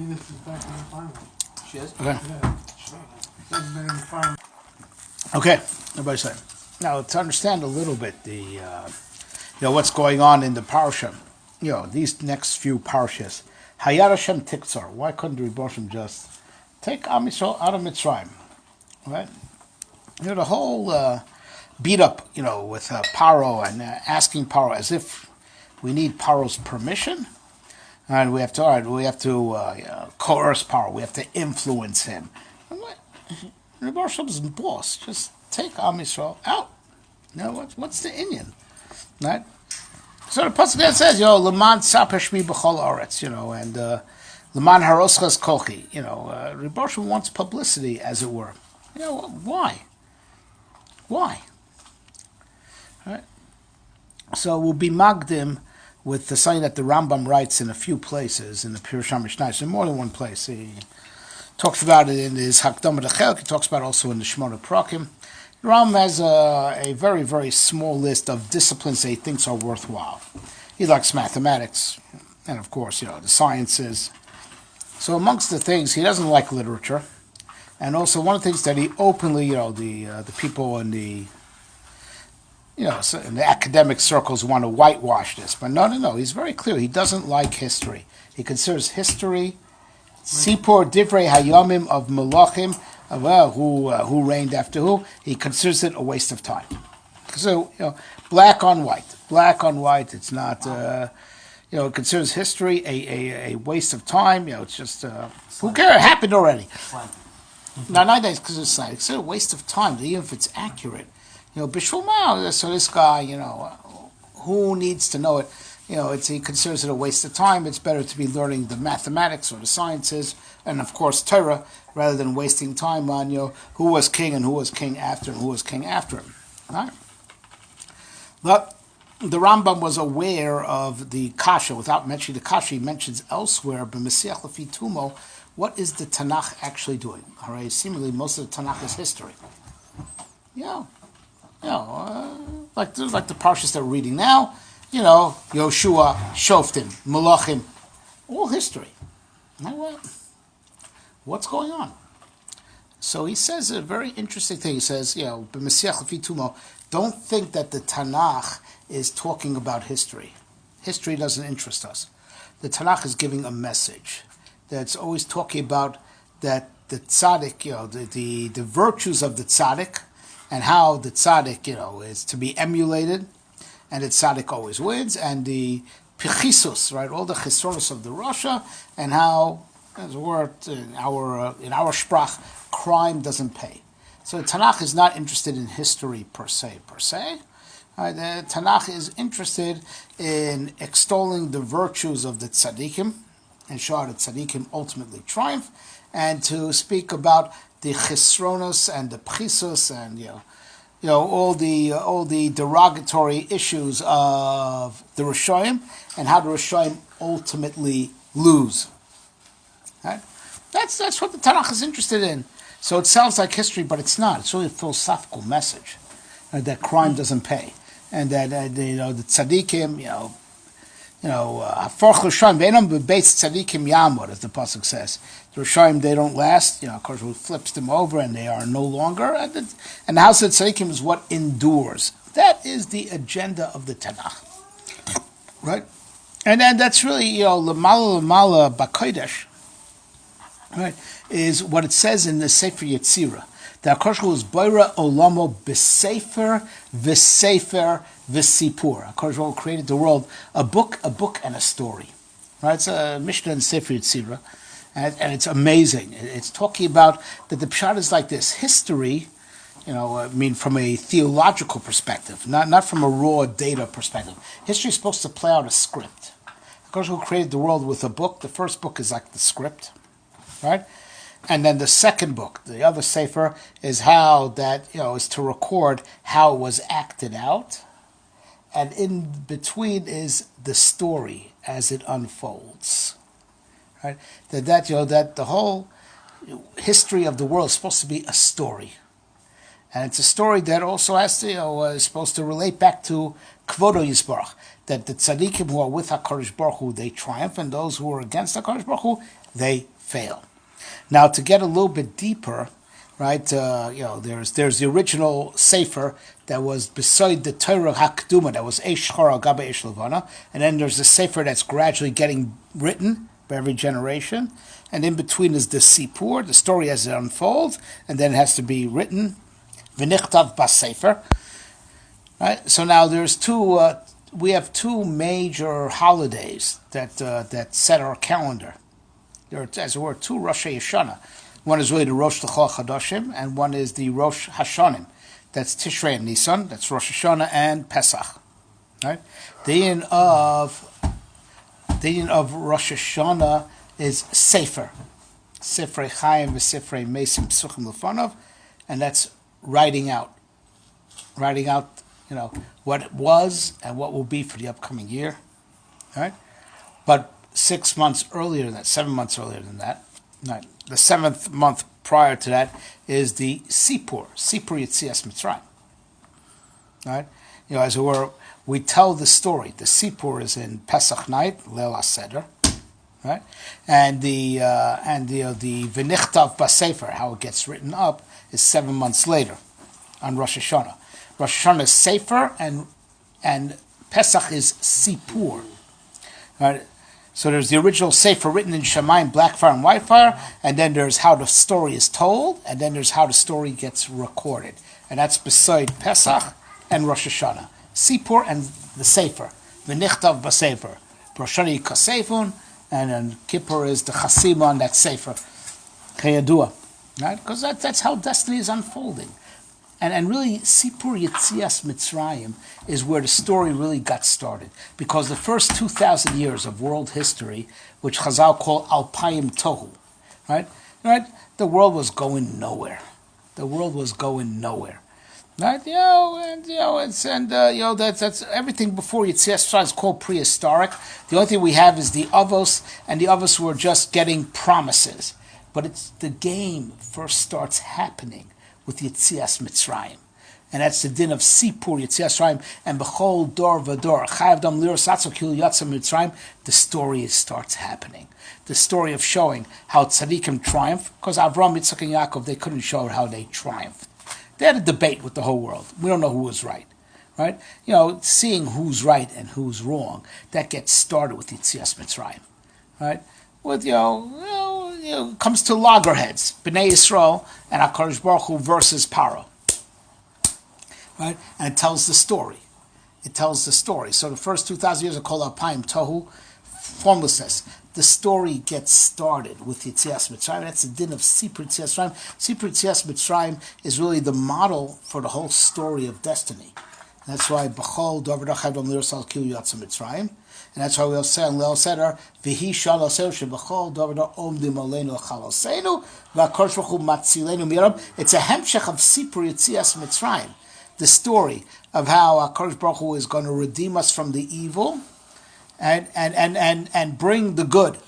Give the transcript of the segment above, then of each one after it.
Venus is back in the final. She is? Okay. Yeah. She's been in the final. Okay. Everybody say. Now, to understand a little bit what's going on in the parsha, these next few parshas, Hayar Hashem Tiktzar. Why couldn't the Rebbe Hashem just take Am Yisrael out of Mitzrayim? Right? The whole beat up, with Paro and asking Paro as if we need Paro's permission, and we have to coerce Paro. We have to influence him. Rebbe Hashem's boss. Just take Am Yisrael out. What's the Indian? Right? So the pasuk that says, Leman Tzapeshmi B'chol Aretz, and Leman Haroschas Kochi, Rebbe Hashem wants publicity, as it were. Why? Why? Right? So we'll be magdim with the something that the Rambam writes in a few places in the Pirush HaMishnah. So in more than one place. He talks about it in his Hakdama D'Chelek. He talks about it also in the Shmona Prakim. The Rambam has a very, very small list of disciplines that he thinks are worthwhile. He likes mathematics and, of course, the sciences. So amongst the things, he doesn't like literature. And also one of the things that he openly, the people in the in the academic circles want to whitewash this. But no. He's very clear. He doesn't like history. He considers history, Sipur Divrei Hayomim of Melachim, who reigned after who. He considers it a waste of time. So, black on white. It's not, it considers history a waste of time. It's just, who cares? It happened already. Now, nowadays, because it's a waste of time, even if it's accurate. Bishulma, so this guy, who needs to know it? He considers it a waste of time. It's better to be learning the mathematics or the sciences, and of course Torah, rather than wasting time on who was king and who was king after and who was king after him. Right? But the Rambam was aware of the kasha. Without mentioning the kasha, he mentions elsewhere, b'Mesiach Lefi Tumo, what is the Tanakh actually doing? All right, seemingly most of the Tanakh is history. Like the parshas that we're reading now, Yoshua, Shoftim, Malachim, all history. What's going on? So he says a very interesting thing. He says, b'Mesiach Lefi Tumo, don't think that the Tanakh is talking about history. History doesn't interest us. The Tanakh is giving a message that's always talking about that the tzaddik, the virtues of the tzaddik, and how the tzaddik, is to be emulated, and the tzaddik always wins, and the pichisus, right, all the chisronos of the Rasha, and how, as a word in our sprach, crime doesn't pay. So the Tanakh is not interested in history per se. The Tanakh is interested in extolling the virtues of the tzaddikim, and show that tzaddikim ultimately triumph, and to speak about the chisronos and the pchisus and all the derogatory issues of the Rishoyim and how the Rishoyim ultimately lose. Right? That's what the Tanakh is interested in. So it sounds like history, but it's not. It's really a philosophical message that crime doesn't pay, and that the tzaddikim, Haforch Rishoyim Veinam bebeitz tzaddikim yamod, as the pasuk says. The Rishoyim, they don't last. Of course, who flips them over, and they are no longer. And the house of tzaddikim is what endures. That is the agenda of the Tanakh, right? And then that's really lemala b'kodesh, right? Is what it says in the Sefer Yetzirah. The HaKadosh Baruch Hu is Vaeira olamo b'sefer v'sefer v'sipur. HaKadosh Baruch Hu created the world, a book, and a story. Right? It's a Mishnah in Sefer Yetzirah, and it's amazing. It's talking about that the pshat is like this. History, from a theological perspective, not from a raw data perspective. History is supposed to play out a script. HaKadosh Baruch Hu created the world with a book. The first book is like the script, right? And then the second book, the other sefer, is how that is to record how it was acted out, and in between is the story as it unfolds. Right? That the whole history of the world is supposed to be a story, and it's a story that also has to is supposed to relate back to Kvodo Yisbarach, that the tzaddikim who are with HaKadosh Baruch Hu, they triumph, and those who are against HaKadosh Baruch Hu, they fail. Now, to get a little bit deeper, right? There's the original sefer that was beside the Torah Hakduma, that was Eish Chora Gaba Eish Levana, and then there's the sefer that's gradually getting written by every generation, and in between is the Sipur, the story as it unfolds, and then it has to be written, V'nichtav Bas Sefer. Right. So now there's two. We have two major holidays that set our calendar. There are, as it were, two Rosh Hashanah. One is really the Rosh Chadashim, and one is the Rosh Hashanim. That's Tishrei and Nisan. That's Rosh Hashanah and Pesach. Right. The yin of Rosh Hashanah is Sefer, Sifrei Chaim v'Sifrei Mesim Psuchim Lefanov, and that's writing out, what it was and what will be for the upcoming year. Right. But 6 months earlier than that, 7 months earlier than that, right, the 7th month prior to that is the Sipur Yetzias Mitzrayim. Right, as it were, we tell the story. The Sipur is in Pesach night, Leil HaSeder, right, and the V'nichtav B'Sefer, how it gets written up, is 7 months later, on Rosh Hashanah. Rosh Hashanah is Sefer and Pesach is Sipur. Right. So there's the original Sefer written in Shemayim, black fire and white fire, and then there's how the story is told, and then there's how the story gets recorded. And that's beside Pesach and Rosh Hashanah. Sipur and the Sefer. V'nichtav b'Sefer. Rosh Hashanah Yikasefun, and then Kippur is the Chasima on that Sefer. Kayadua. Right? Because that's how destiny is unfolding. And really, Sipur Yetzias Mitzrayim is where the story really got started. Because the first 2,000 years of world history, which Chazal call Alpayim Tohu, right? The world was going nowhere. Right? That's everything before Yetzias Mitzrayim is called prehistoric. The only thing we have is the Avos, and the Avos were just getting promises. But it's the game first starts happening with Yetzias Mitzrayim. And that's the din of Sipur Yetzias Mitzrayim, and B'chol Dor V'Dor, Chayav Dam Liros Atzok Kil Yatzah Mitzrayim, the story starts happening. The story of showing how tzaddikim triumph, because Avram, Yitzchak, and Yaakov, they couldn't show how they triumphed. They had a debate with the whole world. We don't know who was right. Right? Seeing who's right and who's wrong, that gets started with Yetzias Mitzrayim. Right? With, comes to loggerheads, Bnei Yisrael and HaKadosh Baruch Hu versus Paro. Right? And it tells the story. So the first 2,000 years are called Alpayim Tohu, formlessness. The story gets started with Yetzias Mitzrayim. That's the din of Sipur Yetzias Mitzrayim. Sipur Yetzias Mitzrayim is really the model for the whole story of destiny. That's why B'chol Dover Dachav Dom Lirsal Kil Yatzah Mitzrayim. And that's why we'll say on Leil Seder, V'hi Shal Asel Sheb'chol Dover Da Omdim Aleinu Chaloseinu V'Akadosh Baruch Hu Matzilenu Miram. It's a hemshech of Sipur Yetzias Mitzrayim, the story of how HaKadosh Baruch Hu is going to redeem us from the evil and bring the good,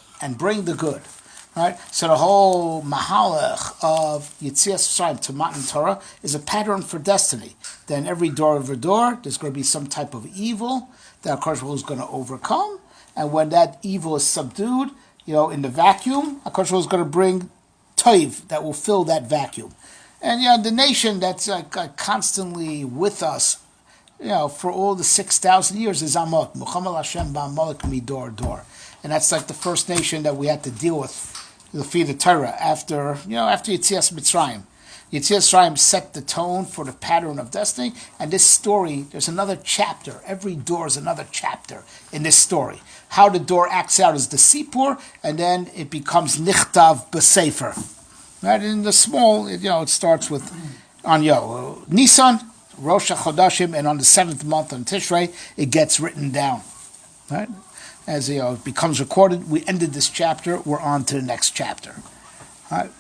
right? So the whole mahalach of Yetzias Mitzrayim to Matan Torah is a pattern for destiny. Then every door over door, there's going to be some type of evil that HaKadosh Baruch Hu is going to overcome, and when that evil is subdued, in the vacuum, HaKadosh Baruch Hu is going to bring toiv that will fill that vacuum. And the nation that's constantly with us, for all the 6,000 years is Amot. Muhammad Hashem ba'amalek midor dor. And that's like the first nation that we had to deal with the Torah after Yetzias Mitzrayim. Yetzias Mitzrayim set the tone for the pattern of destiny, and this story, there's another chapter. Every door is another chapter in this story. How the door acts out is the Sipur, and then it becomes Nichtav B'Sefer. Right? In the small, it starts with on Nisan, Rosh Chodashim, and on the 7th month on Tishrei, it gets written down. Right? As it becomes recorded, we ended this chapter, we're on to the next chapter. Right?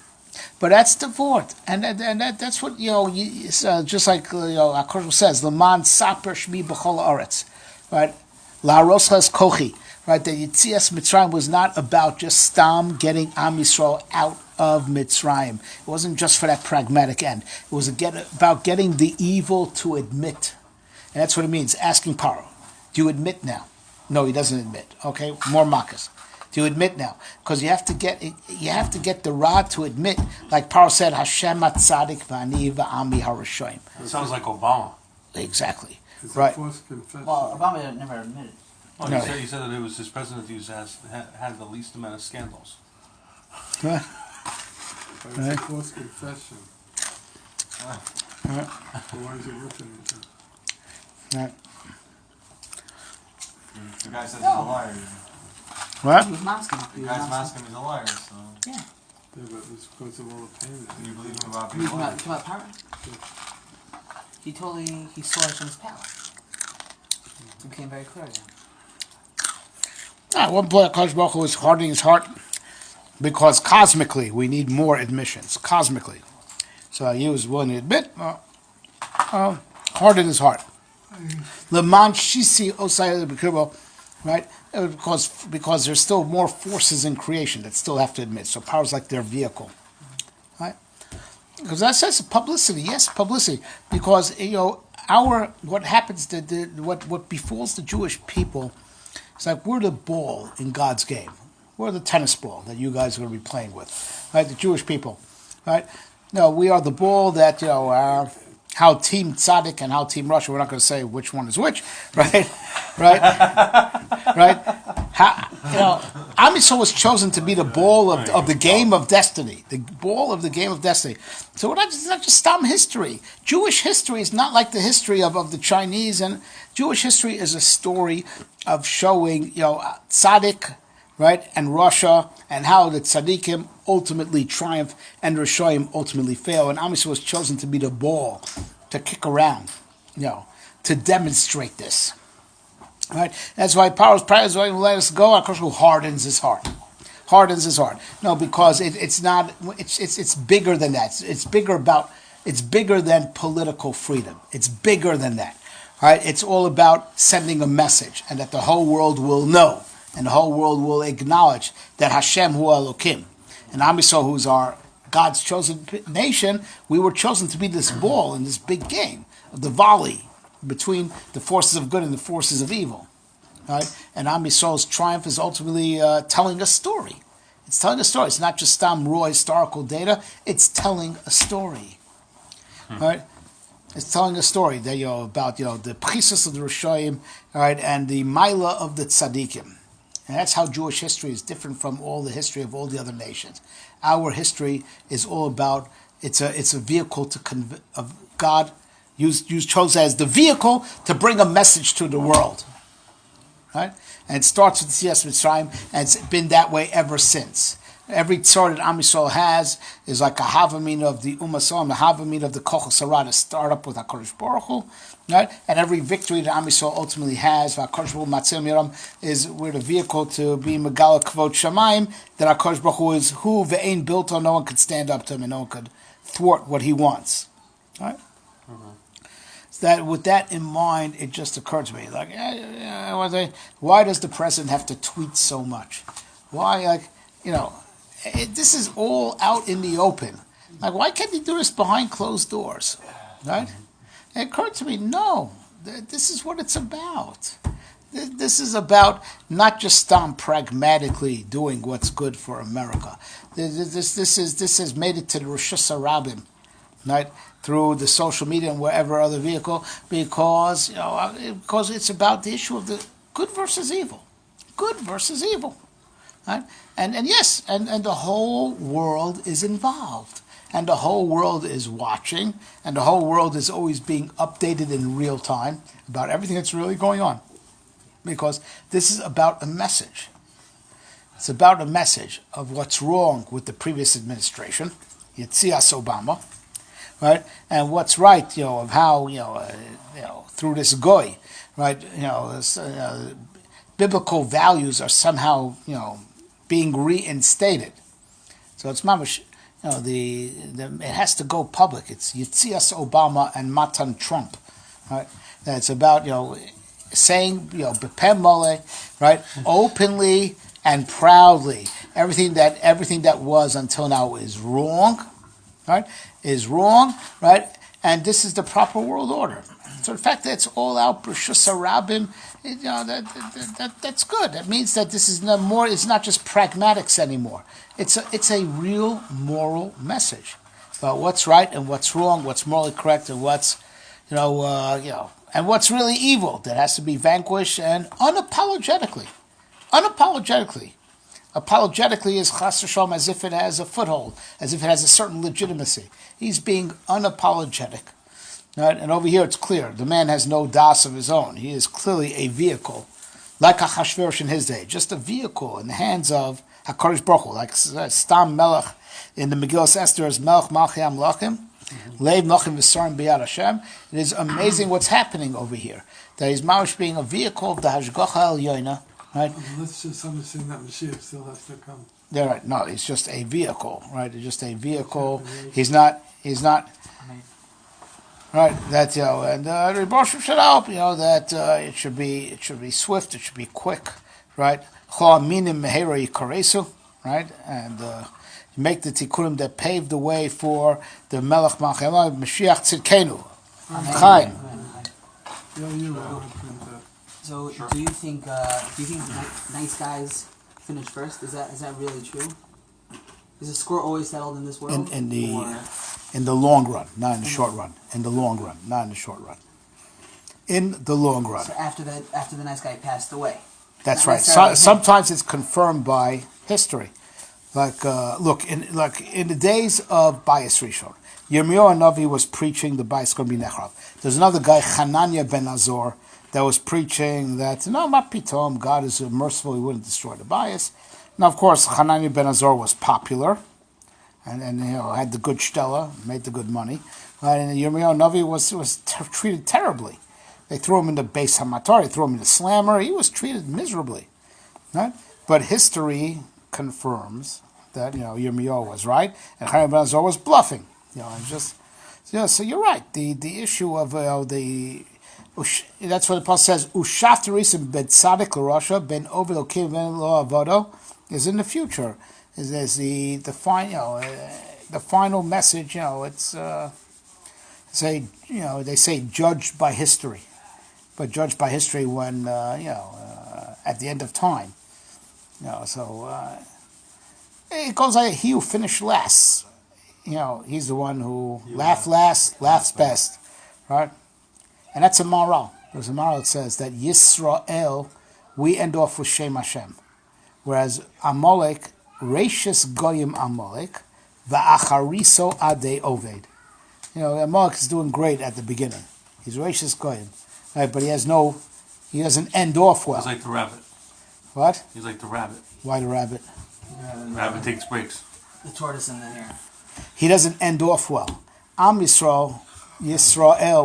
But that's the Vort, and that's what just like HaKadosh says, L'man Saper Shmi B'chol Haaretz, right? La Roslas Kochi, right? That Yetzias Mitzrayim was not about just Stam getting Am Yisrael out of Mitzrayim. It wasn't just for that pragmatic end. It was about getting the evil to admit, and that's what it means. Asking Paro, do you admit now? No, he doesn't admit. Okay, more makas. to admit now, because you have to get the rod to admit, like Paro said, Hashem atzadik v'ani v'ami harashoim. It sounds like Obama. Exactly. It's Right. a forced confession. Well, Obama never admitted. Oh, No. he said that it was his presidency who had the least amount of scandals. Right. But it's Right. a forced confession. Right. So why is it listening to? Right. The guy says he's No. a liar. What? He was masking. The guy's masking he's a liar, so Yeah. Yeah, but it's because of all the pain. you believe him about He being was a liar. about power. He totally saw Hashem's power. It became very clear to him. At one point, Akash Baruch Hu was hardening his heart because cosmically we need more admissions. Cosmically. So he was willing to admit, harden his heart. Leman Shisi Osai B'Kirbo, right? Because there's still more forces in creation that still have to admit. So power's like their vehicle, right? Because that says publicity. Yes, publicity. Because what happens to what befalls the Jewish people. It's like we're the ball in God's game. We're the tennis ball that you guys are going to be playing with, right? The Jewish people, right? No, we are the ball that how Team Tzaddik and how Team Russia. We're not going to say which one is which, right? Right? Right? Am Yisrael was chosen to be the ball of the game of destiny, the ball of the game of destiny. So it's not just Stam history. Jewish history is not like the history of the Chinese, and Jewish history is a story of showing, Tzaddik, right, and Russia, and how the Tzaddikim ultimately triumph and Rishoyim ultimately fail. And Am Yisrael was chosen to be the ball, to kick around, to demonstrate this. Right? That's why Paro's prayer is why he let us go. Akash who hardens his heart. Hardens his heart. No, because it's not. It's bigger than that. It's bigger than political freedom. It's bigger than that. Right? It's all about sending a message, and that the whole world will know, and the whole world will acknowledge that Hashem Hu Elokim, and Am Yisrael, who's our God's chosen nation, we were chosen to be this ball in this big game of the volley between the forces of good and the forces of evil, right? And Am Yisrael's triumph is ultimately telling a story. It's telling a story. It's not just Stam raw historical data. It's telling a story, right? It's telling a story that about the priestess of the Rishoyim, right, and the Maila of the Tzaddikim, and that's how Jewish history is different from all the history of all the other nations. Our history is all about it's a vehicle of God. Chose as the vehicle to bring a message to the world, right? And it starts with Yetzias Mitzrayim, and it's been that way ever since. Every tzor that Am Yisrael has is like a havamina of the Umasom, a havamina of the Kochel Sarah to start up with HaKadosh Baruch Hu, right? And every victory that Am Yisrael ultimately has, HaKadosh Baruch Hu Matzil Miram, is we're the vehicle to be Megala Kvod Shamayim, that HaKadosh Baruch Hu is who ve'ein built on, no one could stand up to him, and no one could thwart what he wants, right? That with that in mind, it just occurred to me, like, why does the president have to tweet so much? Why, this is all out in the open. Like, why can't he do this behind closed doors, right? It occurred to me, no, this is what it's about. This is about not just pragmatically doing what's good for America. This has made it to the Rosh Hashanah, right? Through the social media and wherever other vehicle, because it's about the issue of the good versus evil, right? And yes, and the whole world is involved, and the whole world is watching, and the whole world is always being updated in real time about everything that's really going on, because this is about a message. It's about a message of what's wrong with the previous administration, Yetzias Obama. Right, and what's right, of how through this goy, right, biblical values are somehow being reinstated. So it's mamash, it has to go public. It's Yetzias Obama and Matan Trump, right? And it's about saying b'peh mole, right, openly and proudly everything that was until now is wrong. Right, is wrong, right, and this is the proper world order. So the fact that it's all out B'Rishus Harabim, that's good. That means that this is no more. It's not just pragmatics anymore. It's a real moral message about what's right and what's wrong, what's morally correct and what's and what's really evil that has to be vanquished and unapologetically. Apologetically is chas v'shalom as if it has a foothold, as if it has a certain legitimacy. He's being unapologetic. Right? And over here it's clear. The man has no das of his own. He is clearly a vehicle, like Achashverosh in his day, just a vehicle in the hands of HaKadosh Baruch Hu, like Stam Melech in the Megillah Esther as Melech Malchei Amlachim, Leiv Nochim V'Sarim B'Yad Hashem. It is amazing what's happening over here. That he's mamish being a vehicle of the Hashgacha Elyoina. Right? Let's just understand that Mashiach still has to come. Yeah, right. No, he's just a vehicle, right? He's just a vehicle. He's not. Right. That and Reboshem should help. That it should be swift. It should be quick. Right. Choaminim Meheira Yikaresu. Right. And make the tikkunim that pave the way for the Melech Malchei Mashiach Tzidkenu. Chaim. So do you think nice guys finish first? Is that really true? Is the score always settled in this world? In the long run, not in the short run. In the long run, not in the short run. In the long run. So after the nice guy passed away. That's right. Sometimes it's confirmed by history. Like look, in the days of Bayis Rishon, Yirmiyahu Navi was preaching the Bayis going to be Nechrav. There's another guy, Hananiah ben Azor, that was preaching that no, not pitom, God is merciful; He wouldn't destroy the Bayis. Now, of course, Hananiah ben Azor was popular, and had the good shtella, made the good money. And Yirmiyahu Navi was treated terribly. They threw him into Beis Hamatar, they threw him into Slammer. He was treated miserably, right? But history confirms that Yirmiyahu was right, and Hananiah ben Azor was bluffing. So you're right. The issue of that's what the Apostle says. Ushaf Terisim ben Tzadik l'Rasha ben Oved Okim ben Lo Avodo is in the future. Is the final message. It's they say judged by history, but judged by history when at the end of time. It goes like he who finished last. He's the one who laughed last, laughs best, right? And that's a moral. There's a moral that says that Yisrael, we end off with Shem Hashem. Whereas Amalek, Reishis Goyim Amalek, Va'achariso Ade Oved. Amalek is doing great at the beginning. He's Reishis Goyim. Right, but he doesn't end off well. He's like the rabbit. What? He's like the rabbit. Why the rabbit? Rabbit takes breaks. The tortoise in the hair. He doesn't end off well. Am Yisrael,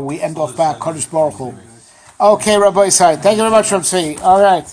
we end off by Kodesh Baruch Hu. Okay, Rabbi Yisrael. Thank you very much, Rabbi Tzvi. All right.